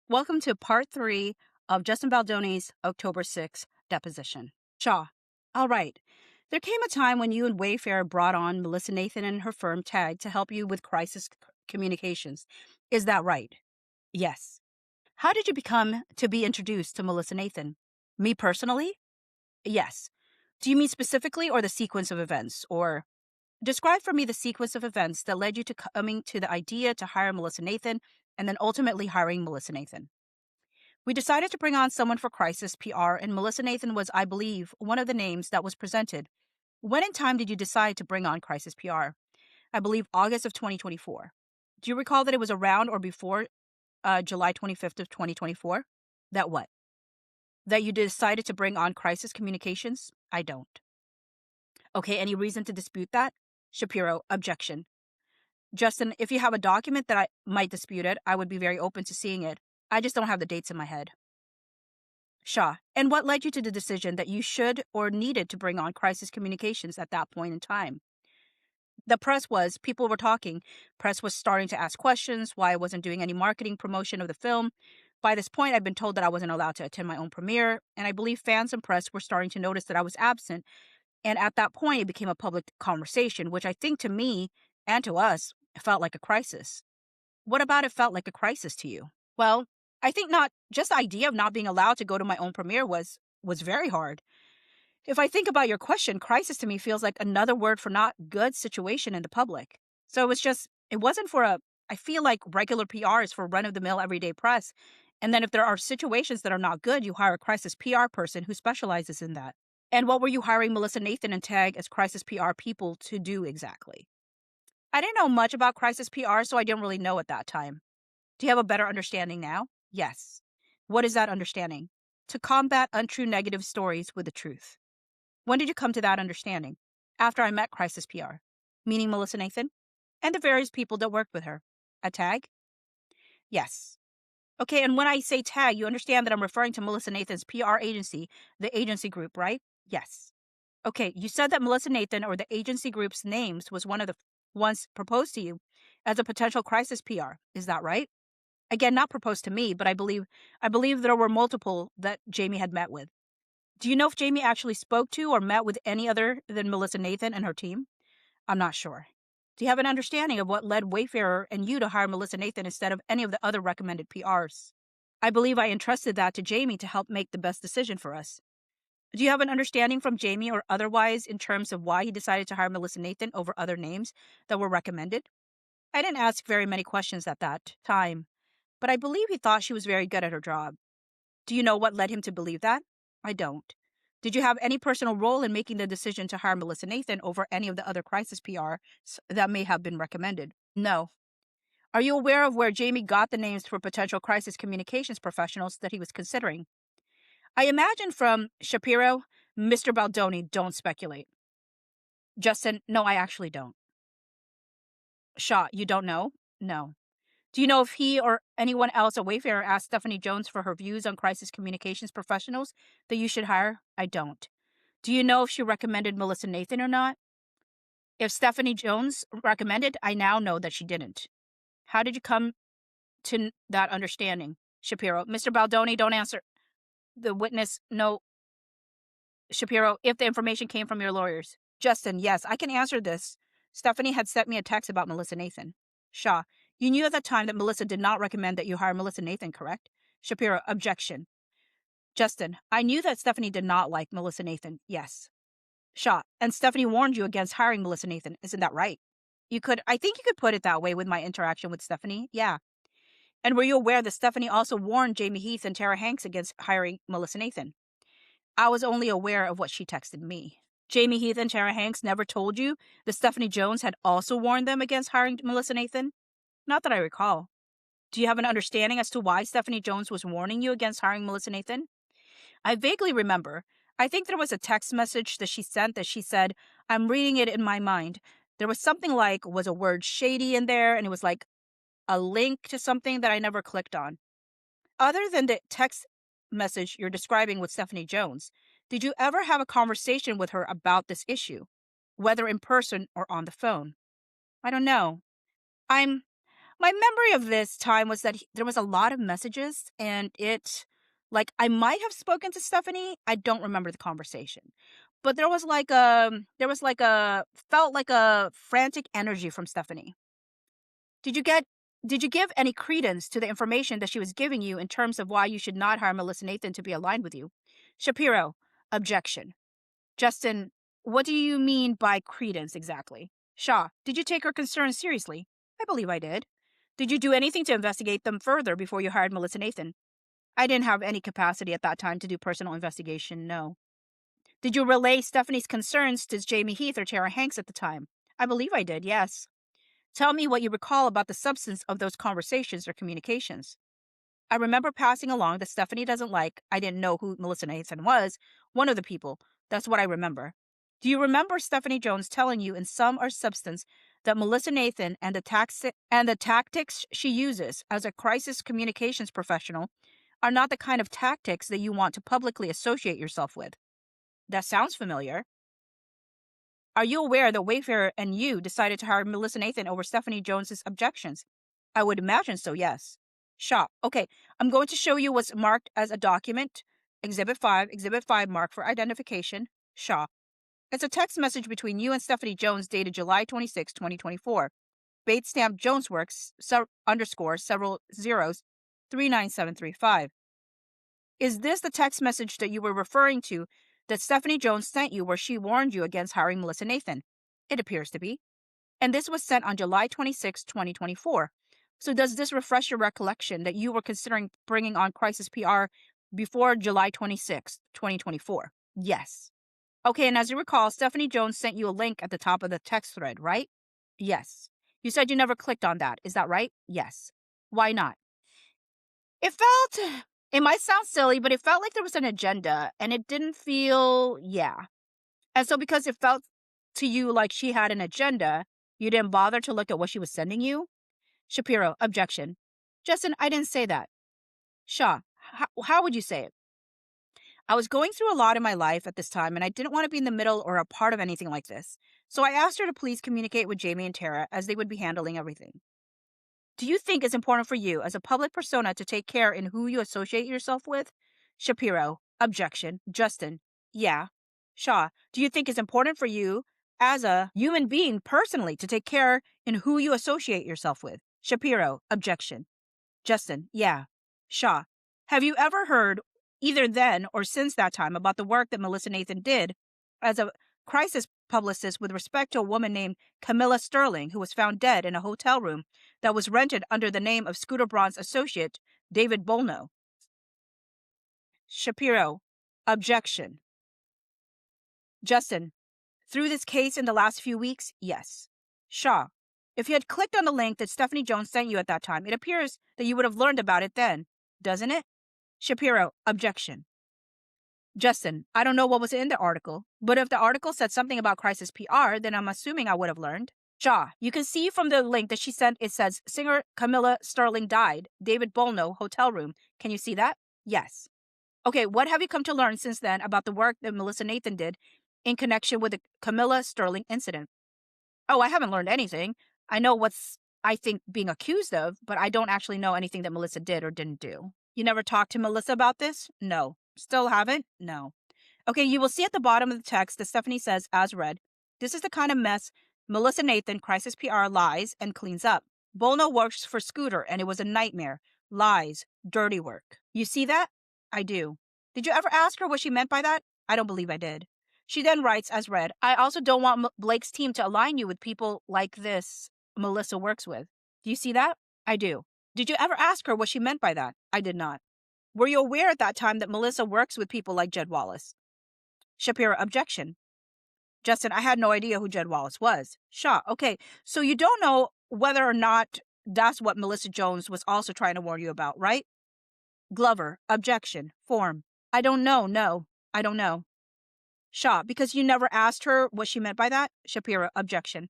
Welcome to part 3 of Justin Baldoni's October 6th deposition. Shaw. All right. There came a time when you and Wayfair brought on Melissa Nathan and her firm TAG to help you with crisis communications. Is that right? Yes. How did you become to be introduced to Melissa Nathan? Me personally? Yes. Do you mean specifically or the sequence of events? Or describe for me the sequence of events that led you to coming to the idea to hire Melissa Nathan and then ultimately hiring Melissa Nathan? We decided to bring on someone for crisis PR, and Melissa Nathan was, I believe, one of the names that was presented. When in time did you decide to bring on crisis PR? I believe August of 2024. Do you recall that it was around or before July 25th of 2024? That what? That you decided to bring on crisis communications? I don't. Okay, any reason to dispute that? Shapiro, objection. Justin, if you have a document that I might dispute it, I would be very open to seeing it. I just don't have the dates in my head. Shaw, and what led you to the decision that you should or needed to bring on crisis communications at that point in time? The people were talking. Press was starting to ask questions, why I wasn't doing any marketing promotion of the film. By this point, I'd been told that I wasn't allowed to attend my own premiere, and I believe fans and press were starting to notice that I was absent. And at that point, it became a public conversation, which I think to me and to us felt like a crisis. What about it felt like a crisis to you? Well, I think not just the idea of not being allowed to go to my own premiere was very hard. If I think about your question, crisis to me feels like another word for not good situation in the public. So it wasn't for I feel like regular PR is for run of the mill everyday press. And then if there are situations that are not good, you hire a crisis PR person who specializes in that. And what were you hiring Melissa Nathan and TAG as crisis PR people to do exactly? I didn't know much about crisis PR, so I didn't really know at that time. Do you have a better understanding now? Yes. What is that understanding? To combat untrue negative stories with the truth. When did you come to that understanding? After I met Crisis PR, meaning Melissa Nathan, and the various people that worked with her. At TAG? Yes. Okay, and when I say TAG, you understand that I'm referring to Melissa Nathan's PR agency, the agency group, right? Yes. Okay, you said that Melissa Nathan or the agency group's names was one of the ones proposed to you as a potential crisis PR. Is that right? Again, not proposed to me, but I believe there were multiple that Jamey had met with. Do you know if Jamey actually spoke to or met with any other than Melissa Nathan and her team? I'm not sure. Do you have an understanding of what led Wayfarer and you to hire Melissa Nathan instead of any of the other recommended PRs? I believe I entrusted that to Jamey to help make the best decision for us. Do you have an understanding from Jamey or otherwise in terms of why he decided to hire Melissa Nathan over other names that were recommended? I didn't ask very many questions at that time, but I believe he thought she was very good at her job. Do you know what led him to believe that? I don't. Did you have any personal role in making the decision to hire Melissa Nathan over any of the other crisis PRs that may have been recommended? No. Are you aware of where Jamey got the names for potential crisis communications professionals that he was considering? I imagine from Shapiro, Mr. Baldoni, don't speculate. Justin, no, I actually don't. Shaw, you don't know? No. Do you know if he or anyone else at Wayfarer asked Stephanie Jones for her views on crisis communications professionals that you should hire? I don't. Do you know if she recommended Melissa Nathan or not? If Stephanie Jones recommended, I now know that she didn't. How did you come to that understanding? Shapiro, Mr. Baldoni, don't answer. The witness, no. Shapiro, if the information came from your lawyers. Justin, yes, I can answer this. Stephanie had sent me a text about Melissa Nathan. Shaw, you knew at the time that Melissa did not recommend that you hire Melissa Nathan, correct? Shapiro, objection. Justin, I knew that Stephanie did not like Melissa Nathan, yes. Shaw, and Stephanie warned you against hiring Melissa Nathan, isn't that right? I think you could put it that way with my interaction with Stephanie, yeah. And were you aware that Stephanie also warned Jamey Heath and Tara Hanks against hiring Melissa Nathan? I was only aware of what she texted me. Jamey Heath and Tara Hanks never told you that Stephanie Jones had also warned them against hiring Melissa Nathan? Not that I recall. Do you have an understanding as to why Stephanie Jones was warning you against hiring Melissa Nathan? I vaguely remember. I think there was a text message that she sent that she said, I'm reading it in my mind. There was something like, was a word shady in there, and it was like a link to something that I never clicked on. Other than the text message you're describing with Stephanie Jones, did you ever have a conversation with her about this issue, whether in person or on the phone? I don't know. I'm My memory of this time was that there was a lot of messages, and I might have spoken to Stephanie. I don't remember the conversation, but felt like a frantic energy from Stephanie. Did you give any credence to the information that she was giving you in terms of why you should not hire Melissa Nathan to be aligned with you? Shapiro, objection. Justin, what do you mean by credence exactly? Shaw, did you take her concerns seriously? I believe I did. Did you do anything to investigate them further before you hired Melissa Nathan? I didn't have any capacity at that time to do personal investigation, no. Did you relay Stephanie's concerns to Jamey Heath or Tara Hanks at the time? I believe I did, yes. Tell me what you recall about the substance of those conversations or communications. I remember passing along that Stephanie doesn't like, I didn't know who Melissa Nathan was, one of the people. That's what I remember. Do you remember Stephanie Jones telling you in sum or substance that Melissa Nathan and the tactics she uses as a crisis communications professional are not the kind of tactics that you want to publicly associate yourself with? That sounds familiar. Are you aware that Wayfair and you decided to hire Melissa Nathan over Stephanie Jones's objections? I would imagine so, yes. Shaw. Okay, I'm going to show you what's marked as a document. Exhibit 5 marked for identification. Shaw. It's a text message between you and Stephanie Jones dated July 26, 2024. Bait stamp Jonesworks, underscore, several zeros, 39735. Is this the text message that you were referring to that Stephanie Jones sent you where she warned you against hiring Melissa Nathan? It appears to be. And this was sent on July 26, 2024. So does this refresh your recollection that you were considering bringing on Crisis PR before July 26, 2024? Yes. Okay, and as you recall, Stephanie Jones sent you a link at the top of the text thread, right? Yes. You said you never clicked on that. Is that right? Yes. Why not? It might sound silly, but it felt like there was an agenda, and it didn't feel, yeah. And so because it felt to you like she had an agenda, you didn't bother to look at what she was sending you? Shapiro, objection. Justin, I didn't say that. Shaw, how would you say it? I was going through a lot in my life at this time, and I didn't want to be in the middle or a part of anything like this. So I asked her to please communicate with Jamey and Tara as they would be handling everything. Do you think it's important for you as a public persona to take care in who you associate yourself with? Shapiro, objection. Justin, yeah. Shaw, do you think it's important for you as a human being personally to take care in who you associate yourself with? Shapiro, objection. Justin, yeah. Shaw, have you ever heard, either then or since that time, about the work that Melissa Nathan did as a crisis publicist with respect to a woman named Camilla Sterling, who was found dead in a hotel room that was rented under the name of Scooter Braun's associate, David Bolno? Shapiro, objection. Justin, through this case in the last few weeks, yes. Shaw, if you had clicked on the link that Stephanie Jones sent you at that time, it appears that you would have learned about it then, doesn't it? Shapiro, objection. Justin, I don't know what was in the article, but if the article said something about crisis PR, then I'm assuming I would have learned. Shaw, you can see from the link that she sent, it says singer Camilla Sterling died, David Bolno, hotel room. Can you see that? Yes. Okay, what have you come to learn since then about the work that Melissa Nathan did in connection with the Camilla Sterling incident? Oh, I haven't learned anything. I know what's, I think, being accused of, but I don't actually know anything that Melissa did or didn't do. You never talked to Melissa about this? No. Still haven't? No. Okay, you will see at the bottom of the text that Stephanie says, as read, this is the kind of mess Melissa Nathan, Crisis PR, lies and cleans up. Bolno works for Scooter, and it was a nightmare. Lies. Dirty work. You see that? I do. Did you ever ask her what she meant by that? I don't believe I did. She then writes, as read, I also don't want Blake's team to align you with people like this Melissa works with. Do you see that? I do. Did you ever ask her what she meant by that? I did not. Were you aware at that time that Melissa works with people like Jed Wallace? Shapiro, objection. Justin, I had no idea who Jed Wallace was. Shaw, okay, so you don't know whether or not that's what Melissa Jones was also trying to warn you about, right? Glover, objection. Form. I don't know, no. I don't know. Shaw, because you never asked her what she meant by that? Shapiro, objection.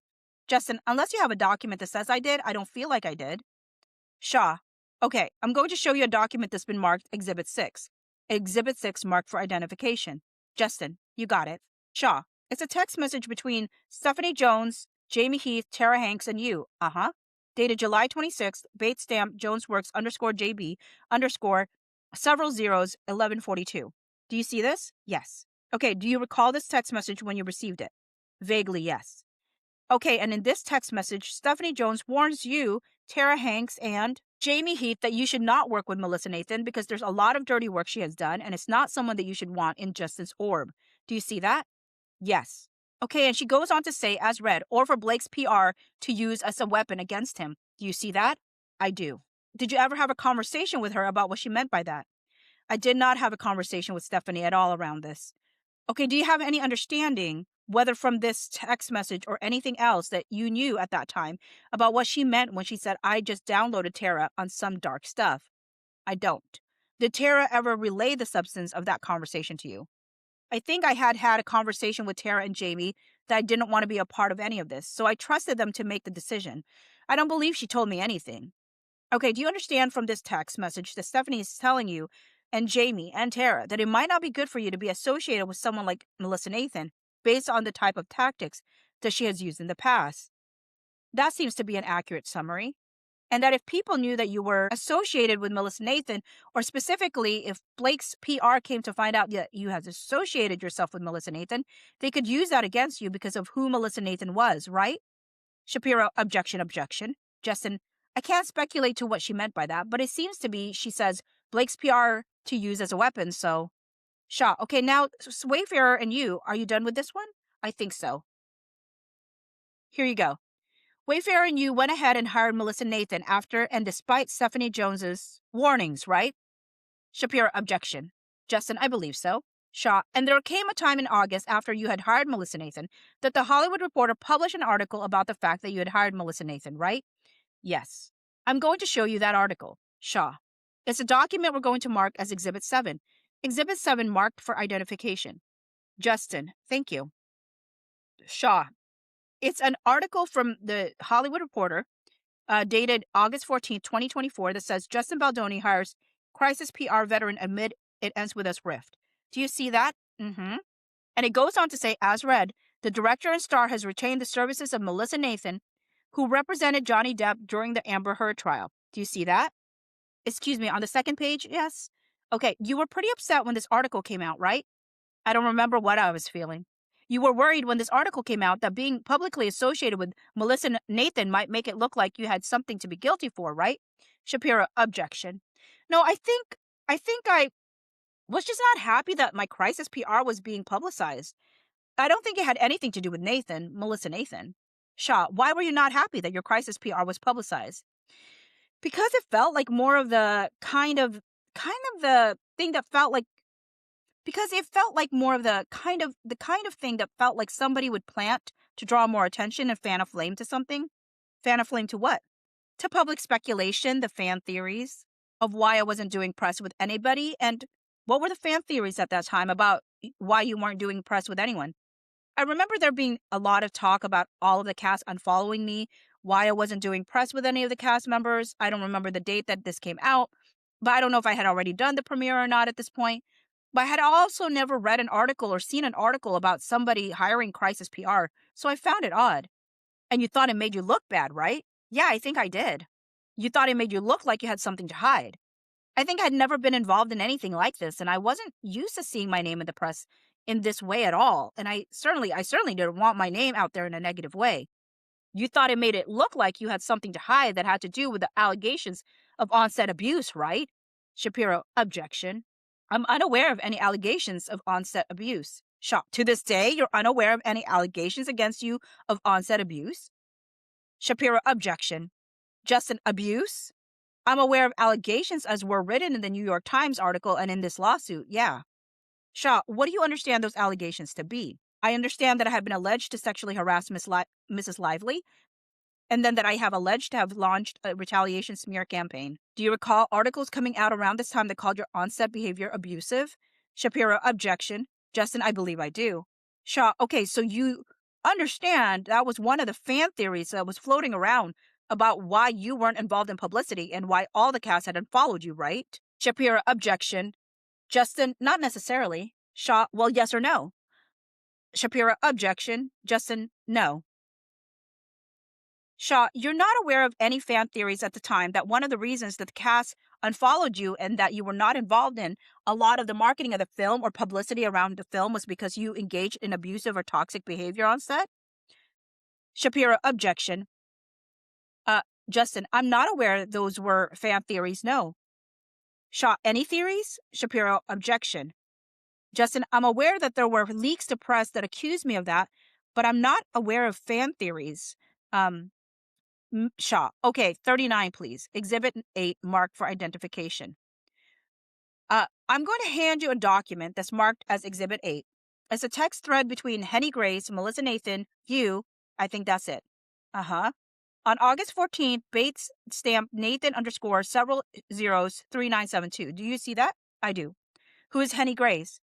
Justin, unless you have a document that says I did, I don't feel like I did. Shaw, okay, I'm going to show you a document that's been marked Exhibit 6. Exhibit 6 marked for identification. Justin, you got it. Shaw, it's a text message between Stephanie Jones, Jamey Heath, Tara Hanks, and you. Uh-huh. dated July 26th, Bates stamp, Jonesworks _JB _ several zeros, 1142. Do you see this? Yes. Okay, do you recall this text message when you received it? Vaguely, yes. Okay, and in this text message, Stephanie Jones warns you, Tara Hanks, and Jamey Heath that you should not work with Melissa Nathan because there's a lot of dirty work she has done, and it's not someone that you should want in Justin's orb. Do you see that? Yes. Okay, and she goes on to say, as read, or for Blake's PR to use as a weapon against him. Do you see that? I do. Did you ever have a conversation with her about what she meant by that? I did not have a conversation with Stephanie at all around this. Okay, do you have any understanding, whether from this text message or anything else that you knew at that time, about what she meant when she said, I just downloaded Tara on some dark stuff? I don't. Did Tara ever relay the substance of that conversation to you? I think I had a conversation with Tara and Jamey that I didn't want to be a part of any of this, so I trusted them to make the decision. I don't believe she told me anything. Okay, do you understand from this text message that Stephanie is telling you and Jamey and Tara that it might not be good for you to be associated with someone like Melissa Nathan based on the type of tactics that she has used in the past? That seems to be an accurate summary. And that if people knew that you were associated with Melissa Nathan, or specifically if Blake's PR came to find out that you had associated yourself with Melissa Nathan, they could use that against you because of who Melissa Nathan was, right? Shapiro, objection, objection. Justin, I can't speculate to what she meant by that, but it seems to be, she says, Blake's PR to use as a weapon, so. Shaw, okay, now, Wayfarer and you, are you done with this one? I think so. Here you go. Wayfarer and you went ahead and hired Melissa Nathan after and despite Stephanie Jones's warnings, right? Shapiro, objection. Justin, I believe so. Shaw, and there came a time in August after you had hired Melissa Nathan that the Hollywood Reporter published an article about the fact that you had hired Melissa Nathan, right? Yes. I'm going to show you that article. Shaw, it's a document we're going to mark as Exhibit 7. Exhibit 7 marked for identification. Justin, thank you. Shaw, it's an article from the Hollywood Reporter dated August 14th, 2024 that says Justin Baldoni hires crisis PR veteran amid it ends with us rift. Do you see that? Mm-hmm. And it goes on to say, as read, the director and star has retained the services of Melissa Nathan, who represented Johnny Depp during the Amber Heard trial. Do you see that? Excuse me, on the second page, yes? Okay, you were pretty upset when this article came out, right? I don't remember what I was feeling. You were worried when this article came out that being publicly associated with Melissa Nathan might make it look like you had something to be guilty for, right? Shapiro, objection. No, I think I was just not happy that my crisis PR was being publicized. I don't think it had anything to do with Melissa Nathan. Shaw, why were you not happy that your crisis PR was publicized? Because it felt like more of the kind of the thing that felt like because it felt like more of the kind of thing that felt like somebody would plant to draw more attention and fan a flame to something. Fan a flame to what? To public speculation, the fan theories of why I wasn't doing press with anybody. And what were the fan theories at that time about why you weren't doing press with anyone? I remember there being a lot of talk about all of the cast unfollowing me, why I wasn't doing press with any of the cast members. I don't remember the date that this came out, but I don't know if I had already done the premiere or not at this point. But I had also never read an article or seen an article about somebody hiring crisis PR, so I found it odd. And you thought it made you look bad, right? Yeah, I think I did. You thought it made you look like you had something to hide. I think I'd never been involved in anything like this, and I wasn't used to seeing my name in the press in this way at all. And I certainly didn't want my name out there in a negative way. You thought it made it look like you had something to hide that had to do with the allegations of on-set abuse, right? Shapiro, objection. I'm unaware of any allegations of on-set abuse. Shaw, to this day, you're unaware of any allegations against you of on-set abuse? Shapiro, objection. Justin, abuse? I'm aware of allegations as were written in the New York Times article and in this lawsuit, yeah. Shaw, what do you understand those allegations to be? I understand that I have been alleged to sexually harass Mrs. Lively, and then that I have alleged to have launched a retaliation smear campaign. Do you recall articles coming out around this time that called your on-set behavior abusive? Shapiro, objection. Justin, I believe I do. Shaw, okay, so you understand that was one of the fan theories that was floating around about why you weren't involved in publicity and why all the cast had unfollowed you, right? Shapiro, objection. Justin, not necessarily. Shaw, well, yes or no? Shapiro, objection. Justin, no. Shaw, you're not aware of any fan theories at the time that one of the reasons that the cast unfollowed you and that you were not involved in a lot of the marketing of the film or publicity around the film was because you engaged in abusive or toxic behavior on set? Shapiro, objection. Justin, I'm not aware those were fan theories, no. Shaw, any theories? Shapiro, objection. Justin, I'm aware that there were leaks to press that accused me of that, but I'm not aware of fan theories. Shaw, okay, 39, please. Exhibit 8, marked for identification. I'm going to hand you a document that's marked as Exhibit 8. It's a text thread between Henny Grace, Melissa Nathan, you. I think that's it. Uh-huh. On August 14th, Bates stamped Nathan underscore several zeros 3972. Do you see that? I do. Who is Henny Grace?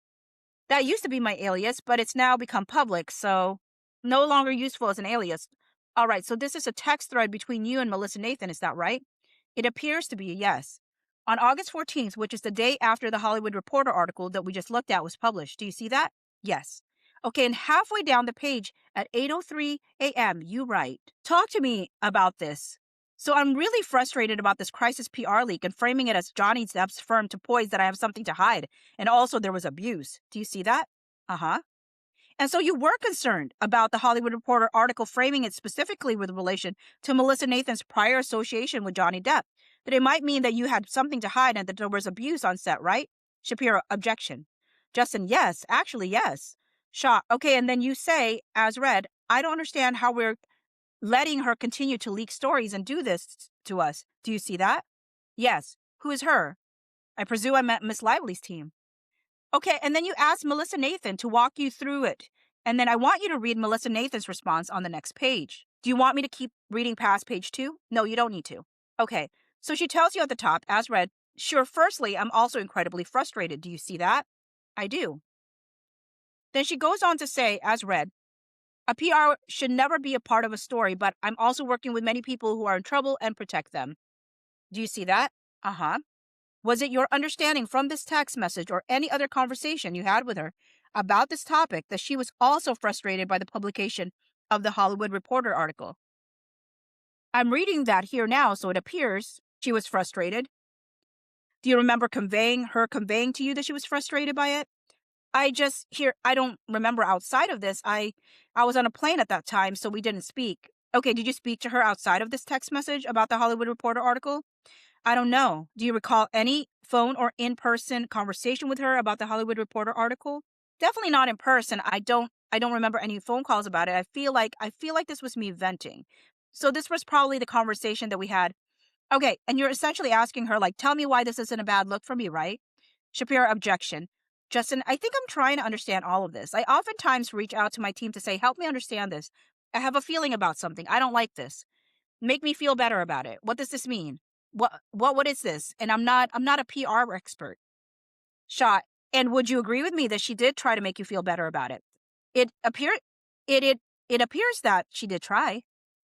That used to be my alias, but it's now become public, so no longer useful as an alias. All right, so this is a text thread between you and Melissa Nathan, is that right? It appears to be a yes. On August 14th, which is the day after the Hollywood Reporter article that we just looked at was published, do you see that? Yes. Okay, and halfway down the page at 8:03 a.m., you write, talk to me about this. So I'm really frustrated about this crisis PR leak and framing it as Johnny Depp's firm to poise that I have something to hide. And also there was abuse. Do you see that? Uh-huh. And so you were concerned about the Hollywood Reporter article framing it specifically with relation to Melissa Nathan's prior association with Johnny Depp, that it might mean that you had something to hide and that there was abuse on set, right? Shapiro, objection. Justin, yes, actually, yes. Shaw, okay, and then you say, as read, I don't understand how we're letting her continue to leak stories and do this to us. Do you see that? Yes. Who is her? I presume I meant Miss Lively's team. Okay, and then you ask Melissa Nathan to walk you through it. And then I want you to read Melissa Nathan's response on the next page. Do you want me to keep reading past page 2? No, you don't need to. Okay, so she tells you at the top, as read, sure, firstly, I'm also incredibly frustrated. Do you see that? I do. Then she goes on to say, as read, a PR should never be a part of a story, but I'm also working with many people who are in trouble and protect them. Do you see that? Uh-huh. Was it your understanding from this text message or any other conversation you had with her about this topic that she was also frustrated by the publication of the Hollywood Reporter article? I'm reading that here now, so it appears she was frustrated. Do you remember her conveying to you that she was frustrated by it? I don't remember outside of this. I was on a plane at that time, so we didn't speak. Okay, did you speak to her outside of this text message about the Hollywood Reporter article? I don't know. Do you recall any phone or in-person conversation with her about the Hollywood Reporter article? Definitely not in person. I don't remember any phone calls about it. I feel like this was me venting. So this was probably the conversation that we had. Okay, and you're essentially asking her, like, tell me why this isn't a bad look for me, right? Shapiro, objection. Justin, I think I'm trying to understand all of this. I oftentimes reach out to my team to say, help me understand this. I have a feeling about something. I don't like this. Make me feel better about it. What does this mean? What is this? And I'm not a PR expert. Shaw, and would you agree with me that she did try to make you feel better about it? It appear it appears that she did try.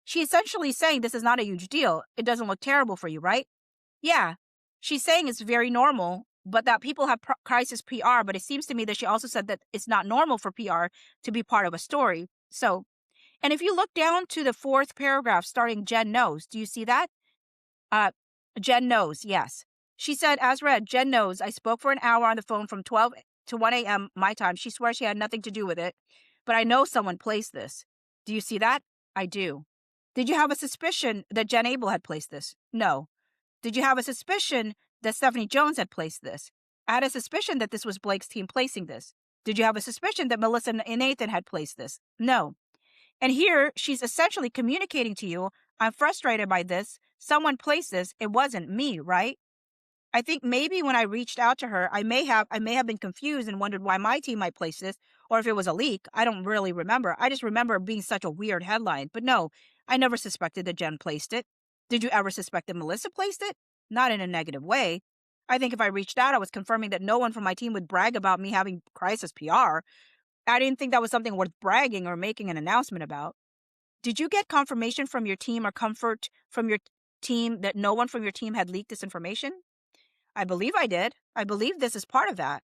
She essentially saying this is not a huge deal. It doesn't look terrible for you, right? Yeah. She's saying it's very normal, but that people have crisis PR, but it seems to me that she also said that it's not normal for PR to be part of a story. So, and if you look down to the 4th paragraph starting Jen knows, do you see that? Jen knows, yes. She said, as read, Jen knows I spoke for an hour on the phone from 12 to 1 a.m. my time. She swears she had nothing to do with it, but I know someone placed this. Do you see that? I do. Did you have a suspicion that Jen Abel had placed this? No. Did you have a suspicion that Stephanie Jones had placed this? I had a suspicion that this was Blake's team placing this. Did you have a suspicion that Melissa and Nathan had placed this? No. And here, she's essentially communicating to you, I'm frustrated by this. Someone placed this. It wasn't me, right? I think maybe when I reached out to her, I may have been confused and wondered why my team might place this, or if it was a leak. I don't really remember. I just remember it being such a weird headline. But no, I never suspected that Jen placed it. Did you ever suspect that Melissa placed it? Not in a negative way. I think if I reached out, I was confirming that no one from my team would brag about me having crisis PR. I didn't think that was something worth bragging or making an announcement about. Did you get confirmation from your team or comfort from your team that no one from your team had leaked this information? I believe I did. I believe this is part of that.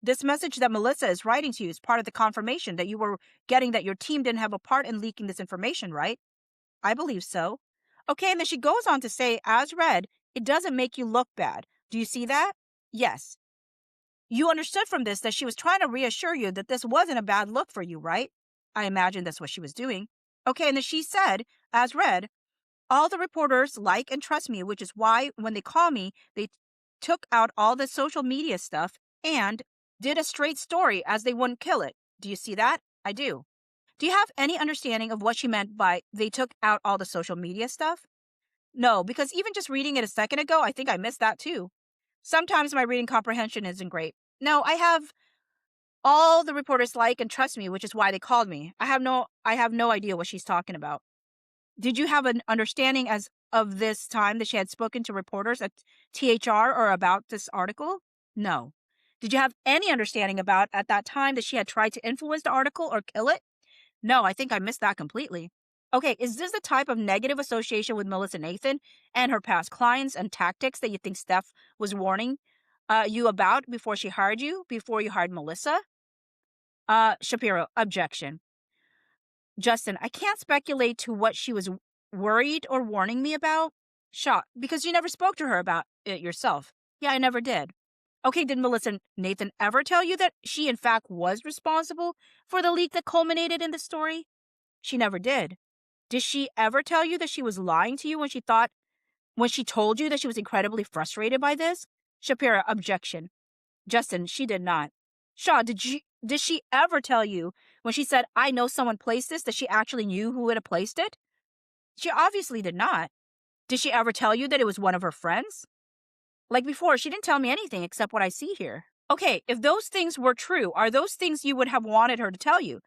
This message that Melissa is writing to you is part of the confirmation that you were getting that your team didn't have a part in leaking this information, right? I believe so. Okay, and then she goes on to say, as read, it doesn't make you look bad. Do you see that? Yes. You understood from this that she was trying to reassure you that this wasn't a bad look for you, right? I imagine that's what she was doing. Okay, and then she said, as read, all the reporters like and trust me, which is why when they call me, they took out all the social media stuff and did a straight story as they wouldn't kill it. Do you see that? I do. Do you have any understanding of what she meant by they took out all the social media stuff? No, because even just reading it a second ago, I think I missed that too. Sometimes my reading comprehension isn't great. No, I have all the reporters like and trust me, which is why they called me. I have no idea what she's talking about. Did you have an understanding as of this time that she had spoken to reporters at THR or about this article? No. Did you have any understanding about at that time that she had tried to influence the article or kill it? No, I think I missed that completely. Okay, is this the type of negative association with Melissa Nathan and her past clients and tactics that you think Steph was warning you about before she hired you, before you hired Melissa? Shapiro, objection. Justin, I can't speculate to what she was worried or warning me about. Shaw, because you never spoke to her about it yourself. Yeah, I never did. Okay, did Melissa Nathan ever tell you that she in fact was responsible for the leak that culminated in the story? She never did. Did she ever tell you that she was lying to you when she told you that she was incredibly frustrated by this? Shapiro, objection. Justin, she did not. Shaw, did she ever tell you when she said, I know someone placed this, that she actually knew who had placed it? She obviously did not. Did she ever tell you that it was one of her friends? Like before, she didn't tell me anything except what I see here. Okay, if those things were true, are those things you would have wanted her to tell you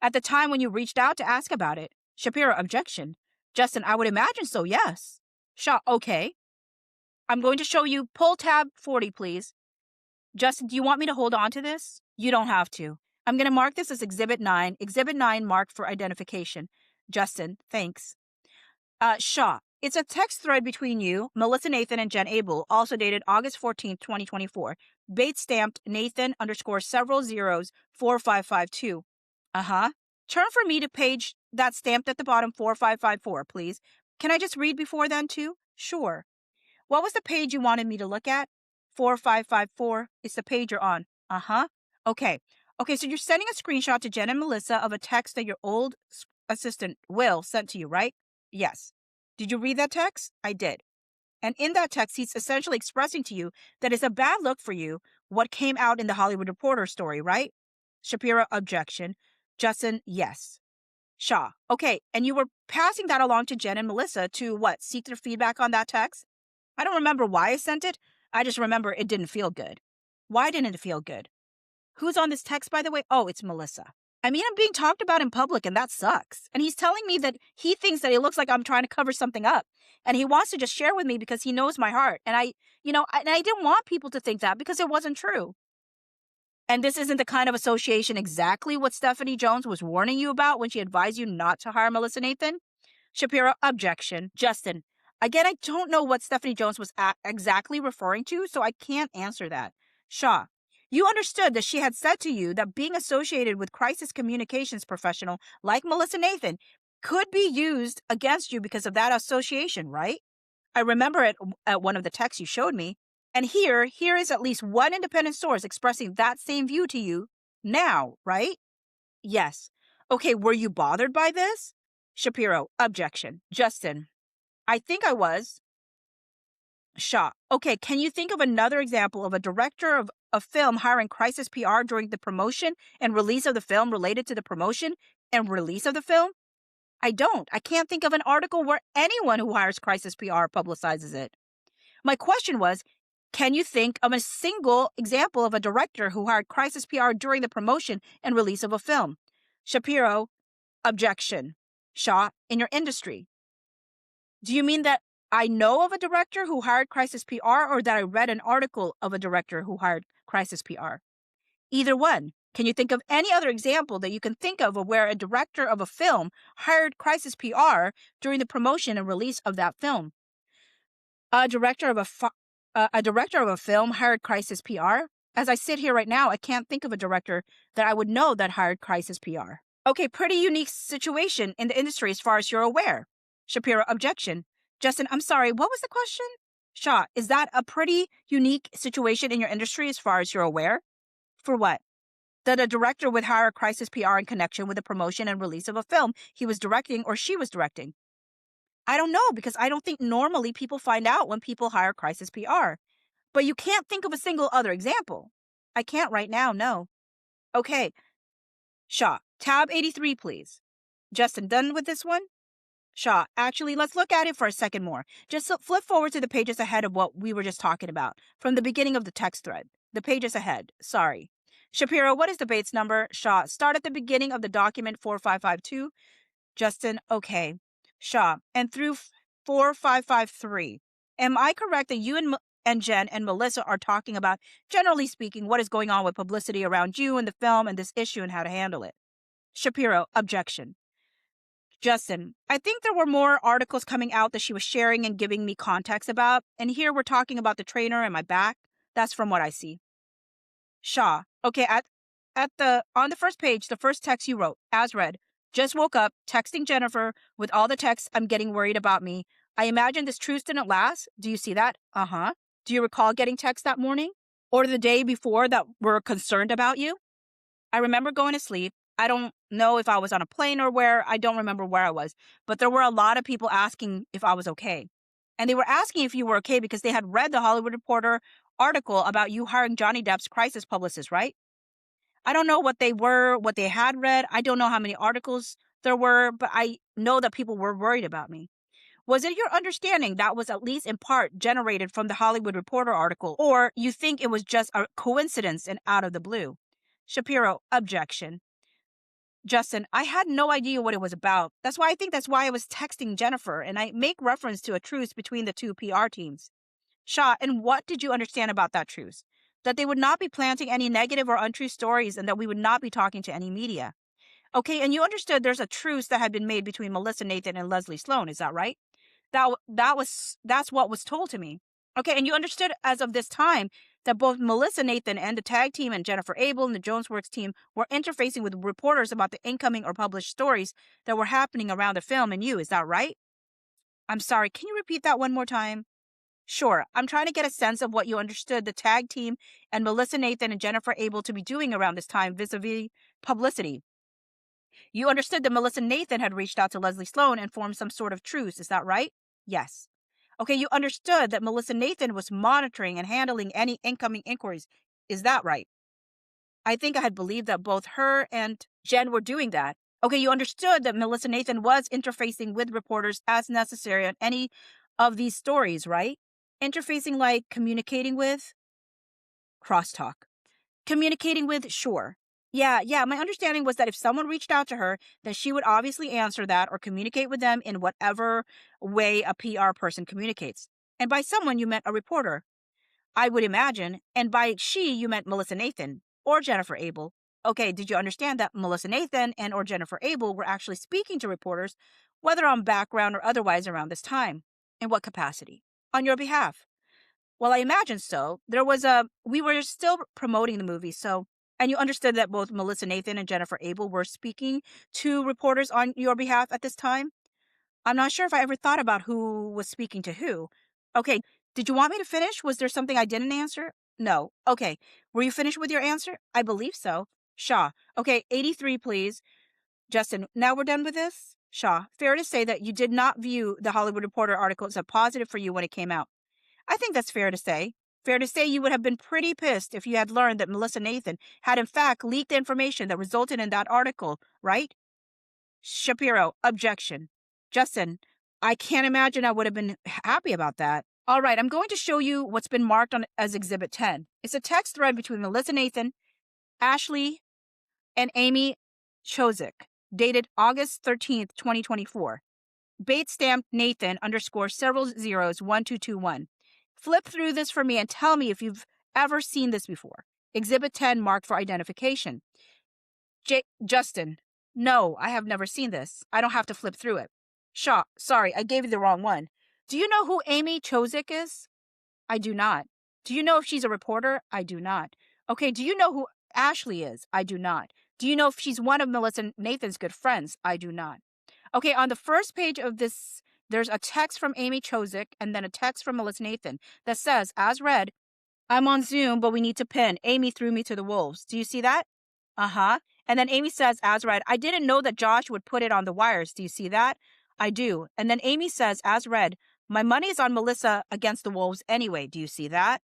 at the time when you reached out to ask about it? Shapiro, objection. Justin, I would imagine so, yes. Shaw, okay. I'm going to show you. Pull tab 40, please. Justin, do you want me to hold on to this? You don't have to. I'm going to mark this as Exhibit 9. Exhibit 9 marked for identification. Justin, thanks. Shaw, it's a text thread between you, Melissa Nathan, and Jen Abel, also dated August 14th, 2024. Bait stamped Nathan _ several zeros 4552. Uh-huh. Turn for me to page that's stamped at the bottom 4554, please. Can I just read before then, too? Sure. What was the page you wanted me to look at? 4554. It's the page you're on. Uh-huh. Okay, so you're sending a screenshot to Jen and Melissa of a text that your old assistant, Will, sent to you, right? Yes. Did you read that text? I did. And in that text, he's essentially expressing to you that it's a bad look for you what came out in the Hollywood Reporter story, right? Shapiro, objection. Justin, yes. Shaw, okay, and you were passing that along to Jen and Melissa to what, seek their feedback on that text? I don't remember why I sent it. I just remember it didn't feel good. Why didn't it feel good? Who's on this text, by the way? Oh, it's Melissa. I mean, I'm being talked about in public, and that sucks. And he's telling me that he thinks that it looks like I'm trying to cover something up. And he wants to just share with me because he knows my heart. And I didn't want people to think that because it wasn't true. And this isn't the kind of association exactly what Stephanie Jones was warning you about when she advised you not to hire Melissa Nathan? Shapiro, objection. Justin, again, I don't know what Stephanie Jones was exactly referring to, so I can't answer that. Shaw, you understood that she had said to you that being associated with crisis communications professional like Melissa Nathan could be used against you because of that association, right? I remember it at one of the texts you showed me. And here is at least one independent source expressing that same view to you now, right? Yes. Okay, were you bothered by this? Shapiro, objection. Justin, I think I was. Shaw, okay, can you think of another example of a director of a film hiring crisis PR during the promotion and release of the film related to the promotion and release of the film? I don't. I can't think of an article where anyone who hires crisis PR publicizes it. My question was, can you think of a single example of a director who hired crisis PR during the promotion and release of a film? Shapiro, objection. Shaw, in your industry. Do you mean that I know of a director who hired crisis PR or that I read an article of a director who hired crisis PR? Either one. Can you think of any other example that you can think of where a director of a film hired crisis PR during the promotion and release of that film? A director of a film hired crisis PR? As I sit here right now, I can't think of a director that I would know that hired crisis PR. Okay, pretty unique situation in the industry as far as you're aware. Shapiro, objection. Justin, I'm sorry, what was the question? Shaw, is that a pretty unique situation in your industry as far as you're aware? For what? That a director would hire a crisis PR in connection with the promotion and release of a film he was directing or she was directing. I don't know, because I don't think normally people find out when people hire crisis PR. But you can't think of a single other example. I can't right now, no. Okay. Shaw, tab 83, please. Justin, done with this one? Shaw, actually, let's look at it for a second more. Just flip forward to the pages ahead of what we were just talking about, from the beginning of the text thread. The pages ahead, sorry. Shapiro, what is the Bates number? Shaw, start at the beginning of the document 4552. Justin, okay. Shaw, and through 4553. Am I correct that you and Jen and Melissa are talking about, generally speaking, what is going on with publicity around you and the film and this issue and how to handle it? Shapiro, objection. Justin, I think there were more articles coming out that she was sharing and giving me context about, and here we're talking about the trainer and my back. That's from what I see. Shaw, okay, on the first page, the first text you wrote, as read, just woke up, texting Jennifer, with all the texts I'm getting worried about me. I imagine this truce didn't last. Do you see that? Uh-huh. Do you recall getting texts that morning? Or the day before that were concerned about you? I remember going to sleep. I don't know if I was on a plane or where. I don't remember where I was. But there were a lot of people asking if I was okay. And they were asking if you were okay because they had read the Hollywood Reporter article about you hiring Johnny Depp's crisis publicist, right? I don't know what they were, what they had read. I don't know how many articles there were, but I know that people were worried about me. Was it your understanding that was at least in part generated from the Hollywood Reporter article, or you think it was just a coincidence and out of the blue? Shapiro, objection. Justin, I had no idea what it was about. That's why I was texting Jennifer, and I make reference to a truce between the two PR teams. Shaw, and what did you understand about that truce? That they would not be planting any negative or untrue stories and that we would not be talking to any media. Okay, and you understood there's a truce that had been made between Melissa Nathan and Leslie Sloan, is that right? That's what was told to me. Okay, and you understood as of this time that both Melissa Nathan and the tag team and Jennifer Abel and the Jonesworks team were interfacing with reporters about the incoming or published stories that were happening around the film and you, is that right? I'm sorry, can you repeat that one more time? Sure, I'm trying to get a sense of what you understood the tag team and Melissa Nathan and Jennifer Abel to be doing around this time vis-a-vis publicity. You understood that Melissa Nathan had reached out to Leslie Sloan and formed some sort of truce, is that right? Yes. Okay, you understood that Melissa Nathan was monitoring and handling any incoming inquiries, is that right? I think I had believed that both her and Jen were doing that. Okay, you understood that Melissa Nathan was interfacing with reporters as necessary on any of these stories, right? Interfacing like communicating with? Crosstalk. Communicating with? Sure. Yeah, my understanding was that if someone reached out to her, then she would obviously answer that or communicate with them in whatever way a PR person communicates. And by someone, you meant a reporter, I would imagine. And by she, you meant Melissa Nathan or Jennifer Abel. Okay, did you understand that Melissa Nathan and or Jennifer Abel were actually speaking to reporters, whether on background or otherwise around this time? In what capacity? On your behalf? Well, I imagine so. We were still promoting the movie, and you understood that both Melissa Nathan and Jennifer Abel were speaking to reporters on your behalf at this time? I'm not sure if I ever thought about who was speaking to who. Okay, did you want me to finish? Was there something I didn't answer? No. Okay, were you finished with your answer? I believe so. Shaw. Okay, 83, please. Justin, now we're done with this? Shaw. Fair to say that you did not view the Hollywood Reporter article as a positive for you when it came out. I think that's fair to say. Fair to say you would have been pretty pissed if you had learned that Melissa Nathan had in fact leaked information that resulted in that article, right? Shapiro, objection. Justin, I can't imagine I would have been happy about that. All right, I'm going to show you what's been marked on as Exhibit 10. It's a text thread between Melissa Nathan, Ashley, and Amy Chozik, dated August 13th, 2024. Bates stamped Nathan _ several zeros 1221. Flip through this for me and tell me if you've ever seen this before. Exhibit 10 marked for identification. Justin, no, I have never seen this. I don't have to flip through it. Shaw, sorry, I gave you the wrong one. Do you know who Amy Chozik is? I do not. Do you know if she's a reporter? I do not. Okay, do you know who Ashley is? I do not. Do you know if she's one of Melissa Nathan's good friends? I do not. Okay, on the first page of this there's a text from Amy Chozick and then a text from Melissa Nathan that says, as read, I'm on Zoom, but we need to pin. Amy threw me to the wolves. Do you see that? Uh-huh. And then Amy says, as read, I didn't know that Josh would put it on the wires. Do you see that? I do. And then Amy says, as read, my money is on Melissa against the wolves anyway. Do you see that?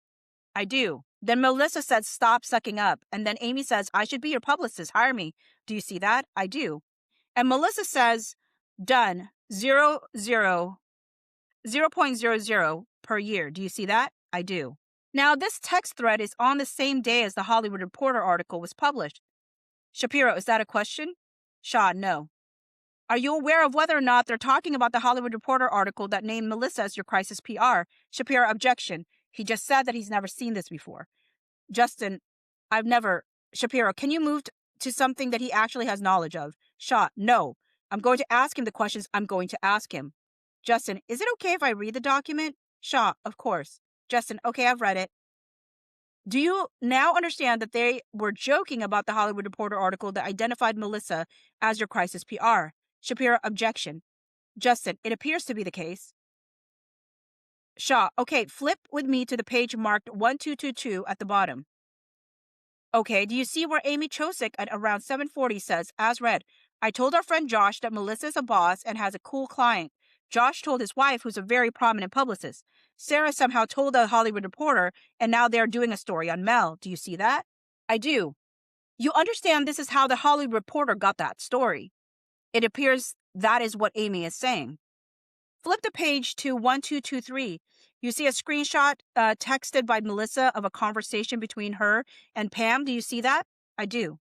I do. Then Melissa says, stop sucking up. And then Amy says, I should be your publicist. Hire me. Do you see that? I do. And Melissa says, done. 0.00 per year. Do you see that? I do. Now, this text thread is on the same day as the Hollywood Reporter article was published. Shapiro, is that a question? Shaw, no. Are you aware of whether or not they're talking about the Hollywood Reporter article that named Melissa as your crisis PR? Shapiro, objection. He just said that he's never seen this before. Justin, I've never. Shapiro, can you move to something that he actually has knowledge of? Shaw, no. I'm going to ask him the questions I'm going to ask him. Justin, is it okay if I read the document? Shaw, of course. Justin, okay, I've read it. Do you now understand that they were joking about the Hollywood Reporter article that identified Melissa as your crisis PR? Shapiro, objection. Justin, it appears to be the case. Shaw, okay, flip with me to the page marked 1222 at the bottom. Okay, do you see where Amy Chozick at around 7:40 says, as read, I told our friend Josh that Melissa's a boss and has a cool client. Josh told his wife, who's a very prominent publicist. Sarah somehow told the Hollywood Reporter, and now they're doing a story on Mel. Do you see that? I do. You understand this is how the Hollywood Reporter got that story. It appears that is what Amy is saying. Flip the page to 1223. You see a screenshot texted by Melissa of a conversation between her and Pam. Do you see that? I do.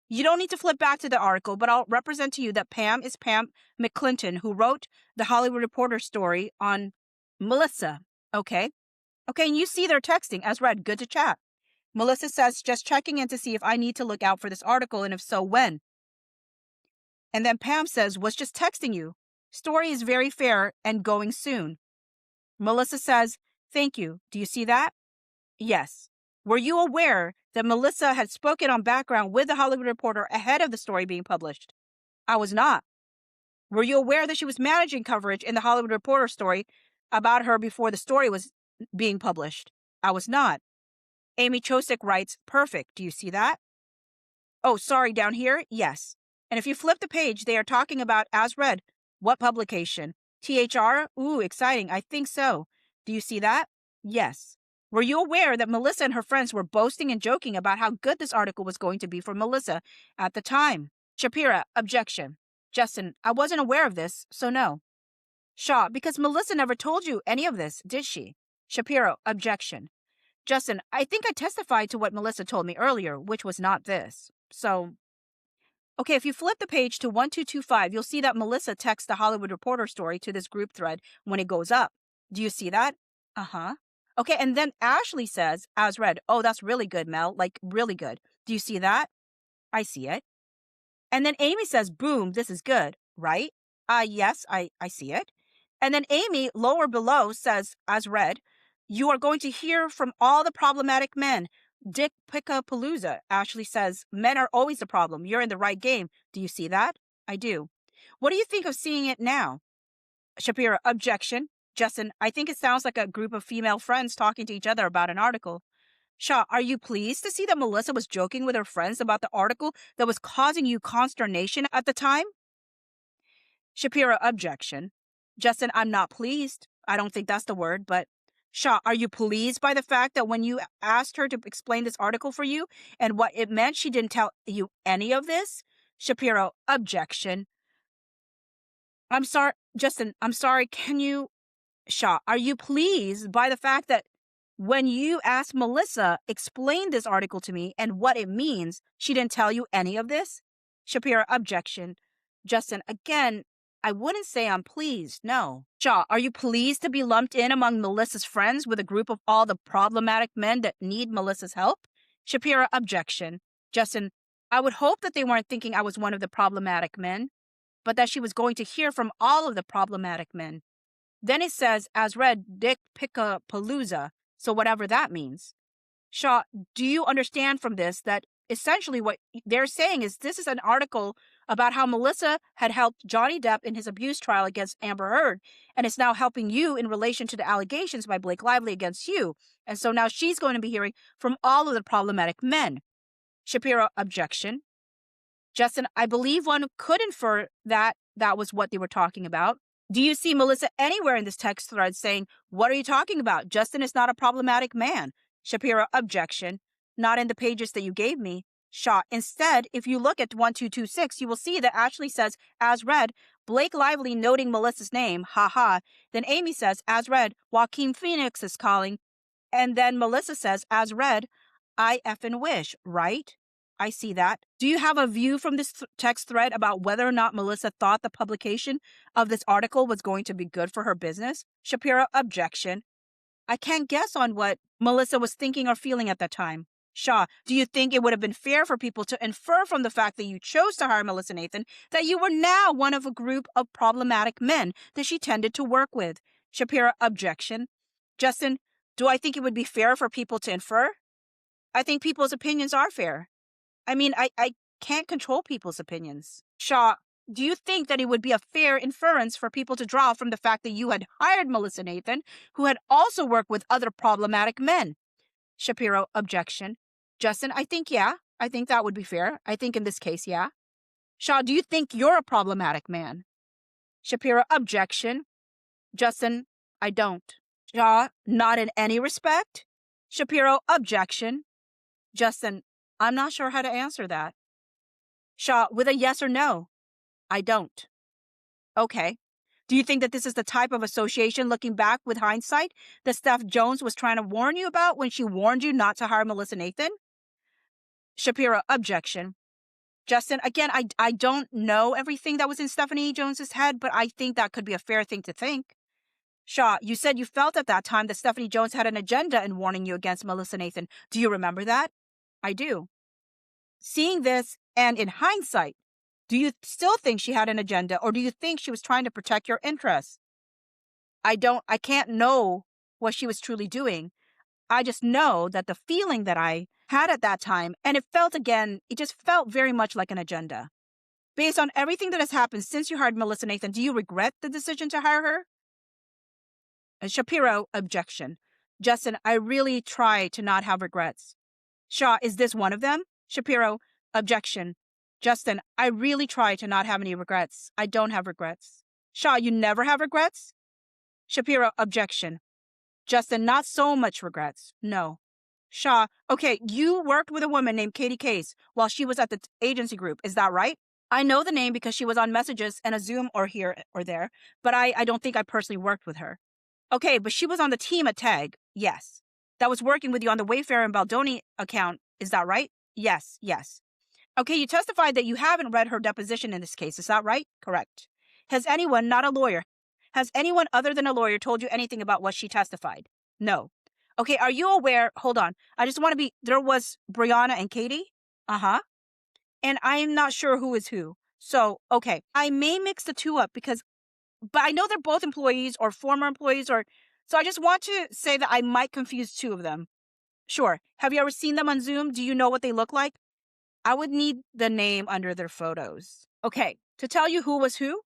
You don't need to flip back to the article, but I'll represent to you that Pam is Pam McClinton, who wrote the Hollywood Reporter story on Melissa. Okay, and you see they're texting, as read, good to chat. Melissa says, just checking in to see if I need to look out for this article, and if so, when? And then Pam says, was just texting you. Story is very fair and going soon. Melissa says, thank you. Do you see that? Yes. Were you aware that Melissa had spoken on background with the Hollywood Reporter ahead of the story being published? I was not. Were you aware that she was managing coverage in the Hollywood Reporter story about her before the story was being published? I was not. Amy Chozick writes, perfect. Do you see that? Oh, sorry, down here? Yes. And if you flip the page, they are talking about, as read, what publication? THR? Ooh, exciting. I think so. Do you see that? Yes. Were you aware that Melissa and her friends were boasting and joking about how good this article was going to be for Melissa at the time? Shapira, objection. Justin, I wasn't aware of this, so no. Shaw, because Melissa never told you any of this, did she? Shapiro, objection. Justin, I think I testified to what Melissa told me earlier, which was not this. So, okay, if you flip the page to 1225, you'll see that Melissa texts the Hollywood Reporter story to this group thread when it goes up. Do you see that? Uh-huh. Okay, and then Ashley says, as read, oh, that's really good, Mel, like really good. Do you see that? I see it. And then Amy says, boom, this is good, right? Yes, I see it. And then Amy, lower below, says, as read, you are going to hear from all the problematic men. Dick Pickapalooza. Ashley says, men are always the problem. You're in the right game. Do you see that? I do. What do you think of seeing it now? Shapiro, objection. Justin, I think it sounds like a group of female friends talking to each other about an article. Shaw, are you pleased to see that Melissa was joking with her friends about the article that was causing you consternation at the time? Shapiro, objection. Justin, I'm not pleased. I don't think that's the word, but Shaw, are you pleased by the fact that when you asked her to explain this article for you and what it meant, she didn't tell you any of this? Shapiro, objection. I'm sorry, Justin, I'm sorry, can you... Shaw, are you pleased by the fact that when you asked Melissa, explain this article to me and what it means, she didn't tell you any of this? Shapiro, objection. Justin, again, I wouldn't say I'm pleased, no. Shaw, are you pleased to be lumped in among Melissa's friends with a group of all the problematic men that need Melissa's help? Shapiro, objection. Justin, I would hope that they weren't thinking I was one of the problematic men, but that she was going to hear from all of the problematic men. Then it says, as read, Dick Pickapalooza, so whatever that means. Shaw, do you understand from this that essentially what they're saying is this is an article about how Melissa had helped Johnny Depp in his abuse trial against Amber Heard and is now helping you in relation to the allegations by Blake Lively against you. And so now she's going to be hearing from all of the problematic men. Shapiro, objection. Justin, I believe one could infer that that was what they were talking about. Do you see Melissa anywhere in this text thread saying, what are you talking about? Justin is not a problematic man. Shapiro, objection. Not in the pages that you gave me. Shaw, instead, if you look at 1226, you will see that Ashley says, as read, Blake Lively noting Melissa's name, haha. Then Amy says, as read, Joaquin Phoenix is calling. And then Melissa says, as read, I effing wish, right? I see that. Do you have a view from this text thread about whether or not Melissa thought the publication of this article was going to be good for her business? Shapiro, objection. I can't guess on what Melissa was thinking or feeling at that time. Shaw, do you think it would have been fair for people to infer from the fact that you chose to hire Melissa Nathan that you were now one of a group of problematic men that she tended to work with? Shapiro, objection. Justin, do I think it would be fair for people to infer? I think people's opinions are fair. I mean, I can't control people's opinions. Shaw, do you think that it would be a fair inference for people to draw from the fact that you had hired Melissa Nathan, who had also worked with other problematic men? Shapiro, objection. Justin, I think, yeah. I think that would be fair. I think in this case, yeah. Shaw, do you think you're a problematic man? Shapiro, objection. Justin, I don't. Shaw, not in any respect? Shapiro, objection. Justin, I'm not sure how to answer that. Shaw, with a yes or no? I don't. Okay. Do you think that this is the type of association, looking back with hindsight, that Steph Jones was trying to warn you about when she warned you not to hire Melissa Nathan? Shapiro, objection. Justin, again, I don't know everything that was in Stephanie Jones's head, but I think that could be a fair thing to think. Shaw, you said you felt at that time that Stephanie Jones had an agenda in warning you against Melissa Nathan. Do you remember that? I do. Seeing this, and in hindsight, do you still think she had an agenda, or do you think she was trying to protect your interests? I can't know what she was truly doing. I just know that the feeling that I had at that time, and it just felt very much like an agenda. Based on everything that has happened since you hired Melissa Nathan, do you regret the decision to hire her? Shapiro, objection. Justin, I really try to not have regrets. Shaw, is this one of them? Shapiro, objection. Justin, I really try to not have any regrets. I don't have regrets. Shaw, you never have regrets? Shapiro, objection. Justin, not so much regrets. No. Shaw, okay, you worked with a woman named Katie Case while she was at the agency group. Is that right? I know the name because she was on messages and a Zoom or here or there, but I don't think I personally worked with her. Okay, but she was on the team at TAG. Yes. That was working with you on the Wayfair and Baldoni account. Is that right? Yes. Okay, you testified that you haven't read her deposition in this case. Is that right? Correct. Has anyone, not a lawyer, has anyone other than a lawyer told you anything about what she testified? No. Okay, are you aware? Hold on. I just want to be, there was Brianna and Katie? Uh-huh. And I'm not sure who is who. So, okay, I may mix the two up but I know they're both employees or former employees so I just want to say that I might confuse two of them. Sure. Have you ever seen them on Zoom? Do you know what they look like? I would need the name under their photos. Okay, to tell you who was who,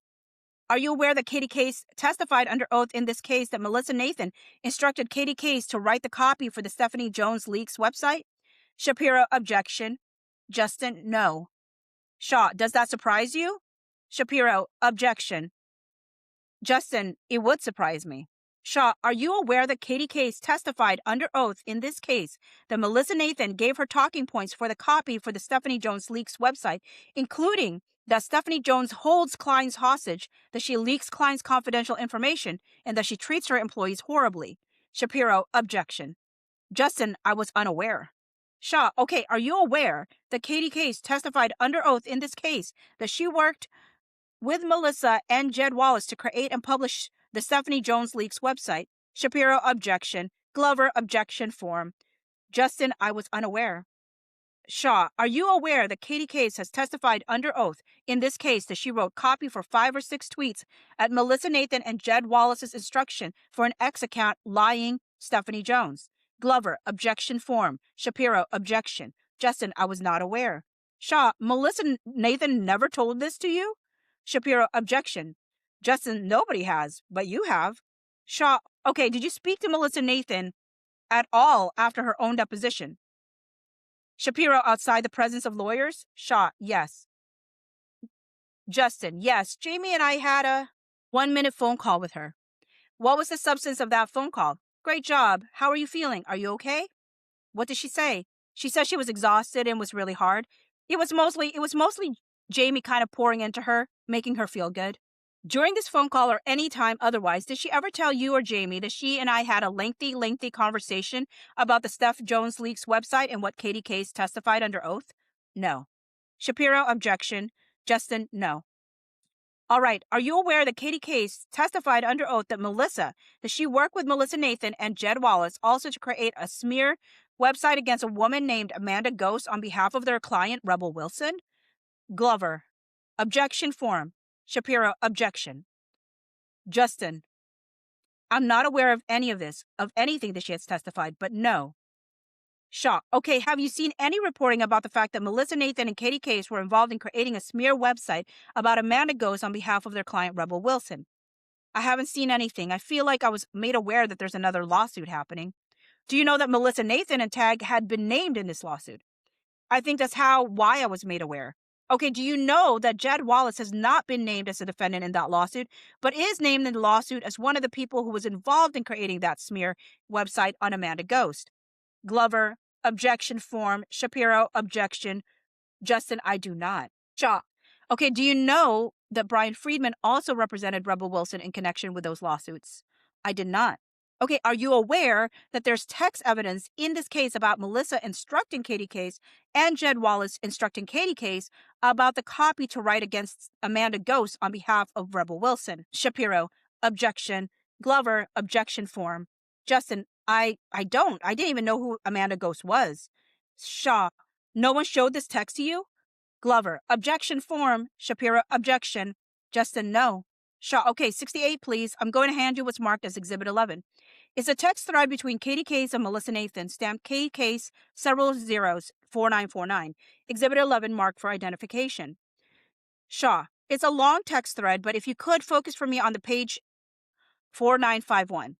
are you aware that Katie Case testified under oath in this case that Melissa Nathan instructed Katie Case to write the copy for the Stephanie Jones Leaks website? Shapiro, objection. Justin, no. Shaw, does that surprise you? Shapiro, objection. Justin, it would surprise me. Shaw, are you aware that Katie Case testified under oath in this case that Melissa Nathan gave her talking points for the copy for the Stephanie Jones Leaks website, including that Stephanie Jones holds clients hostage, that she leaks clients' confidential information, and that she treats her employees horribly? Shapiro, objection. Justin, I was unaware. Shaw, okay, are you aware that Katie Case testified under oath in this case that she worked with Melissa and Jed Wallace to create and publish the Stephanie Jones Leaks website? Shapiro, objection. Glover, objection form. Justin, I was unaware. Shaw, are you aware that Katie Case has testified under oath in this case that she wrote copy for 5 or 6 tweets at Melissa Nathan and Jed Wallace's instruction for an X account lying Stephanie Jones? Glover, objection form. Shapiro, objection. Justin, I was not aware. Shaw, Melissa Nathan never told this to you? Shapiro, objection. Justin, nobody has, but you have. Shaw, okay, did you speak to Melissa Nathan at all after her own deposition? Shapiro, outside the presence of lawyers? Shaw, yes. Justin, yes. Jamey and I had a 1-minute phone call with her. What was the substance of that phone call? Great job. How are you feeling? Are you okay? What did she say? She said she was exhausted and was really hard. It was mostly Jamey kind of pouring into her, making her feel good. During this phone call or any time otherwise, did she ever tell you or Jamey that she and I had a lengthy conversation about the Steph Jones Leaks website and what Katie Case testified under oath? No. Shapiro, objection. Justin, no. All right. Are you aware that Katie Case testified under oath that she worked with Melissa Nathan and Jed Wallace also to create a smear website against a woman named Amanda Ghost on behalf of their client, Rebel Wilson? Glover, objection form. Shapiro, objection. Justin, I'm not aware of any of this, of anything that she has testified, but no. Shaw, okay, have you seen any reporting about the fact that Melissa Nathan and Katie Case were involved in creating a smear website about Amanda Ghost on behalf of their client, Rebel Wilson? I haven't seen anything. I feel like I was made aware that there's another lawsuit happening. Do you know that Melissa Nathan and Tag had been named in this lawsuit? I think that's why I was made aware. Okay, do you know that Jed Wallace has not been named as a defendant in that lawsuit, but is named in the lawsuit as one of the people who was involved in creating that smear website on Amanda Ghost? Glover, objection form. Shapiro, objection. Justin, I do not. Shaw, okay, do you know that Brian Friedman also represented Rebel Wilson in connection with those lawsuits? I did not. Okay, are you aware that there's text evidence in this case about Melissa instructing Katie Case and Jed Wallace instructing Katie Case about the copy to write against Amanda Ghost on behalf of Rebel Wilson? Shapiro, objection. Glover, objection form. Justin, I don't. I didn't even know who Amanda Ghost was. Shaw, no one showed this text to you? Glover, objection form. Shapiro, objection. Justin, no. Shaw, okay, 68, please. I'm going to hand you what's marked as Exhibit 11. It's a text thread between Katie Case and Melissa Nathan, stamped Katie Case, several zeros, 4949. Exhibit 11 marked for identification. Shaw, it's a long text thread, but if you could focus for me on the page 4951.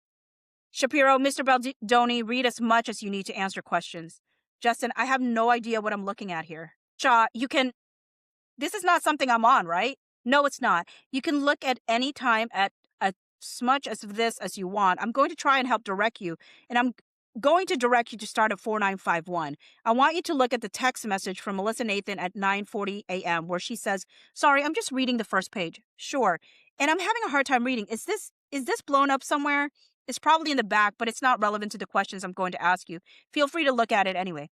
Shapiro, Mr. Baldoni, read as much as you need to answer questions. Justin, I have no idea what I'm looking at here. Shaw, this is not something I'm on, right? No, it's not. You can look at any time at as much as this as you want. I'm going to try and help direct you, and I'm going to direct you to start at 4951. I want you to look at the text message from Melissa Nathan at 9:40 a.m. where she says, sorry, I'm just reading the first page. Sure. And I'm having a hard time reading. Is this blown up somewhere? It's probably in the back, but it's not relevant to the questions I'm going to ask you. Feel free to look at it anyway.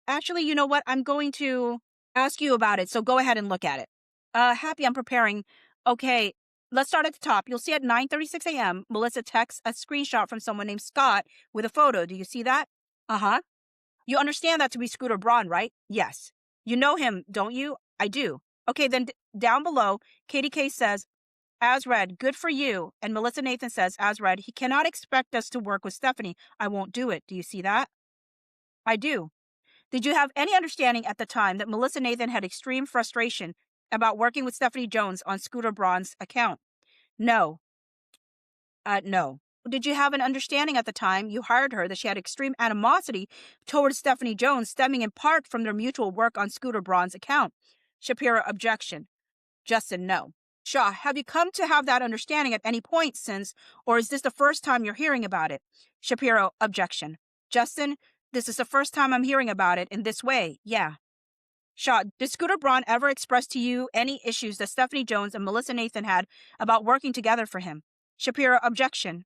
Actually, you know what? I'm going to ask you about it, so go ahead and look at it. Happy, I'm preparing. Okay, let's start at the top. You'll see at 9:36 a.m., Melissa texts a screenshot from someone named Scott with a photo. Do you see that? Uh-huh. You understand that to be Scooter Braun, right? Yes. You know him, don't you? I do. Okay, then down below, Katie Case says, as read, good for you. And Melissa Nathan says, as read, he cannot expect us to work with Stephanie. I won't do it. Do you see that? I do. Did you have any understanding at the time that Melissa Nathan had extreme frustration about working with Stephanie Jones on Scooter Braun's account? No. No. Did you have an understanding at the time you hired her that she had extreme animosity towards Stephanie Jones stemming in part from their mutual work on Scooter Braun's account? Shapiro, objection. Justin, no. Shaw, have you come to have that understanding at any point since, or is this the first time you're hearing about it? Shapiro, objection. Justin, this is the first time I'm hearing about it in this way. Yeah. Shaw, did Scooter Braun ever express to you any issues that Stephanie Jones and Melissa Nathan had about working together for him? Shapiro, objection.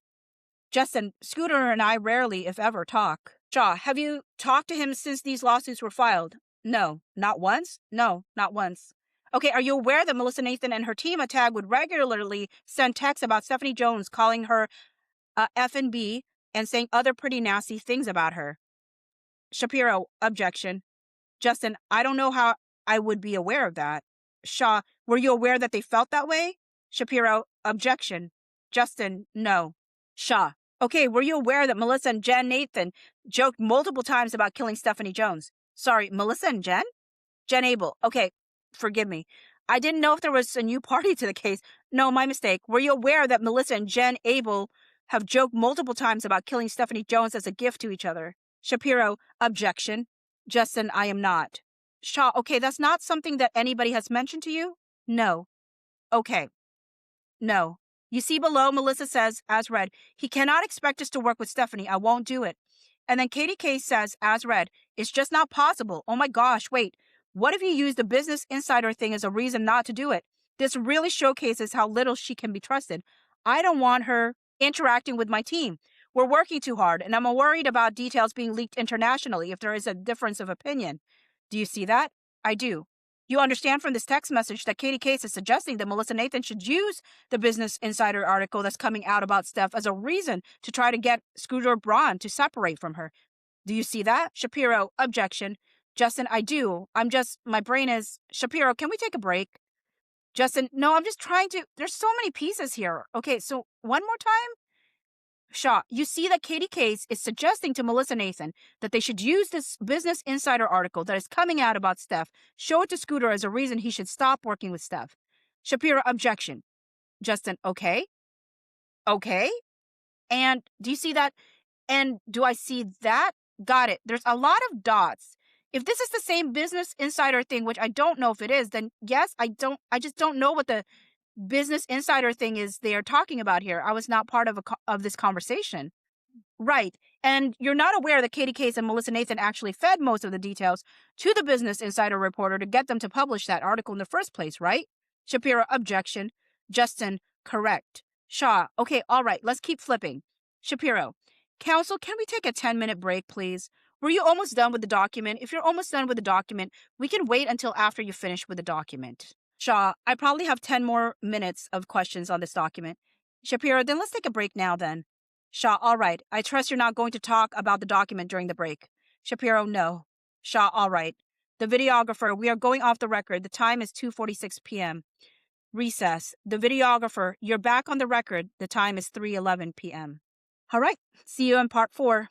Justin, Scooter and I rarely, if ever, talk. Shaw, have you talked to him since these lawsuits were filed? No. Not once? No, not once. Okay, are you aware that Melissa Nathan and her team at TAG would regularly send texts about Stephanie Jones calling her F&B and saying other pretty nasty things about her? Shapiro, objection. Justin, I don't know how I would be aware of that. Shaw, were you aware that they felt that way? Shapiro, objection. Justin, no. Shaw, okay, were you aware that Melissa and Jen Nathan joked multiple times about killing Stephanie Jones? Sorry, Melissa and Jen? Jen Abel. Okay, forgive me. I didn't know if there was a new party to the case. No, my mistake. Were you aware that Melissa and Jen Abel have joked multiple times about killing Stephanie Jones as a gift to each other? Shapiro. Objection. Justin, I am not. Shaw. Okay, that's not something that anybody has mentioned to you? No. Okay. No. You see below, Melissa says, as read, he cannot expect us to work with Stephanie. I won't do it. And then Katie Case says, as read, it's just not possible. Oh my gosh, wait. What if you use the Business Insider thing as a reason not to do it? This really showcases how little she can be trusted. I don't want her interacting with my team. We're working too hard, and I'm worried about details being leaked internationally if there is a difference of opinion. Do you see that? I do. You understand from this text message that Katie Case is suggesting that Melissa Nathan should use the Business Insider article that's coming out about Steph as a reason to try to get Scooter Braun to separate from her. Do you see that? Shapiro. Objection. Justin, I do. My brain is... Shapiro, can we take a break? Justin, no, I'm just trying to... There's so many pieces here. Okay, so one more time? Shaw, you see that Katie Case is suggesting to Melissa Nathan that they should use this Business Insider article that is coming out about Steph, show it to Scooter as a reason he should stop working with Steph. Shapiro, objection. Justin, okay. Okay. And do you see that? And do I see that? Got it. There's a lot of dots. If this is the same Business Insider thing, which I don't know if it is, then yes, I just don't know what the Business Insider thing is they are talking about here. I was not part of this conversation. Right. And you're not aware that Katie Case and Melissa Nathan actually fed most of the details to the Business Insider reporter to get them to publish that article in the first place, right? Shapiro, objection. Justin, correct. Shaw, okay, all right, let's keep flipping. Shapiro, counsel, can we take a 10-minute break, please? Were you almost done with the document? If you're almost done with the document, we can wait until after you finish with the document. Shaw, I probably have 10 more minutes of questions on this document. Shapiro, then let's take a break now then. Shaw, all right. I trust you're not going to talk about the document during the break. Shapiro, no. Shaw, all right. The videographer, we are going off the record. The time is 2:46 p.m. Recess. The videographer, you're back on the record. The time is 3:11 p.m. All right. See you in part 4.